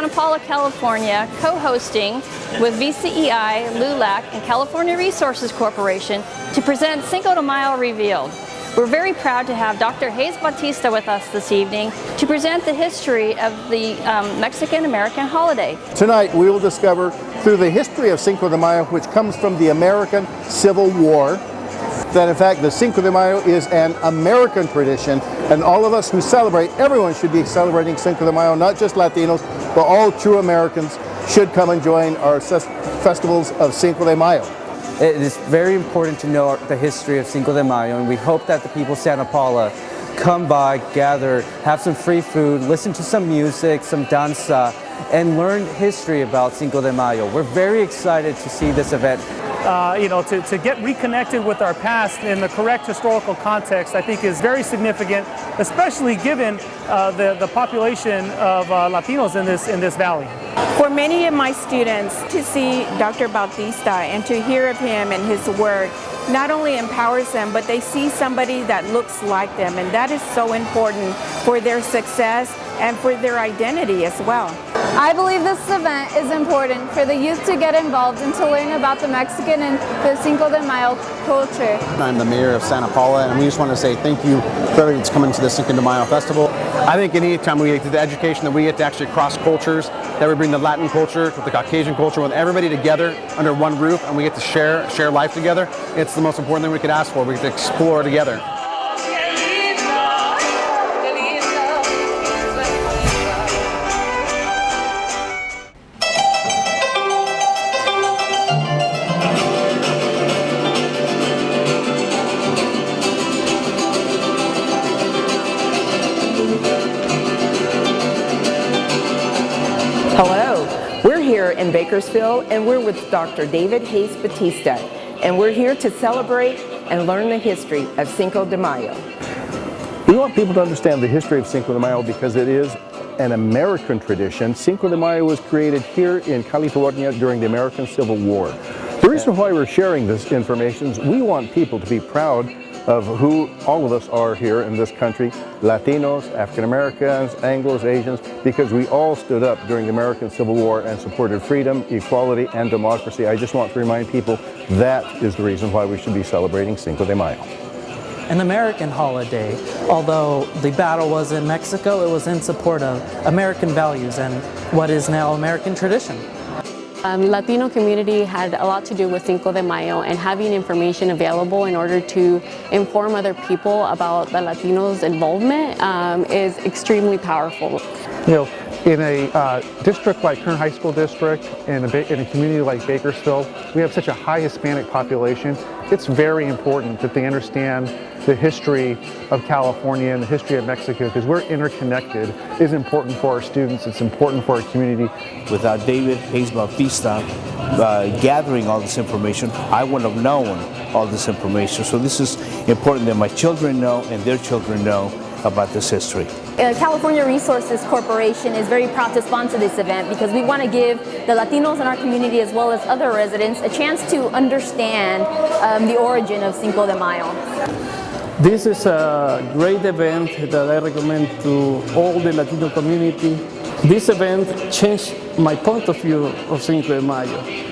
Santa Paula, California, co-hosting with VCEI, LULAC, and California Resources Corporation to present Cinco de Mayo Revealed. We're very proud to have Dr. Hayes Bautista with us this evening to present the history of the Mexican-American holiday. Tonight we will discover through the history of Cinco de Mayo, which comes from the American Civil War, that in fact the Cinco de Mayo is an American tradition, and all of us who celebrate, everyone should be celebrating Cinco de Mayo, not just Latinos, but all true Americans should come and join our festivals of Cinco de Mayo. It is very important to know the history of Cinco de Mayo, and we hope that the people of Santa Paula come by, gather, have some free food, listen to some music, some danza, and learn history about Cinco de Mayo. We're very excited to see this event. To get reconnected with our past in the correct historical context, I think is very significant, especially given the population of Latinos in this valley. For many of my students, to see Dr. Bautista and to hear of him and his work not only empowers them, but they see somebody that looks like them, and that is so important for their success and for their identity as well. I believe this event is important for the youth to get involved and to learn about the Mexican and the Cinco de Mayo culture. I'm the mayor of Santa Paula, and we just want to say thank you for everyone that's coming to the Cinco de Mayo festival. I think any time we get to the education that we get to actually cross cultures, that we bring the Latin culture with the Caucasian culture, with everybody together under one roof, and we get to share life together, it's the most important thing we could ask for. We get to explore together. Hello, we're here in Bakersfield and we're with Dr. David Hayes Bautista, and we're here to celebrate and learn the history of Cinco de Mayo. We want people to understand the history of Cinco de Mayo because it is an American tradition. Cinco de Mayo was created here in California during the American Civil War. The reason why we're sharing this information is we want people to be proud of who all of us are here in this country, Latinos, African Americans, Anglos, Asians, because we all stood up during the American Civil War and supported freedom, equality, and democracy. I just want to remind people that is the reason why we should be celebrating Cinco de Mayo. An American holiday, although the battle was in Mexico, it was in support of American values and what is now American tradition. Latino community had a lot to do with Cinco de Mayo, and having information available in order to inform other people about the Latinos' involvement is extremely powerful. You know, in a district like Kern High School District, in a community like Bakersfield, we have such a high Hispanic population. It's very important that they understand the history of California and the history of Mexico, because we're interconnected. It's important for our students, it's important for our community. Without David Hayes Bautista gathering all this information, I wouldn't have known all this information. So this is important that my children know and their children know about this history. California Resources Corporation is very proud to sponsor this event because we want to give the Latinos in our community as well as other residents a chance to understand the origin of Cinco de Mayo. This is a great event that I recommend to all the Latino community. This event changed my point of view of Cinco de Mayo.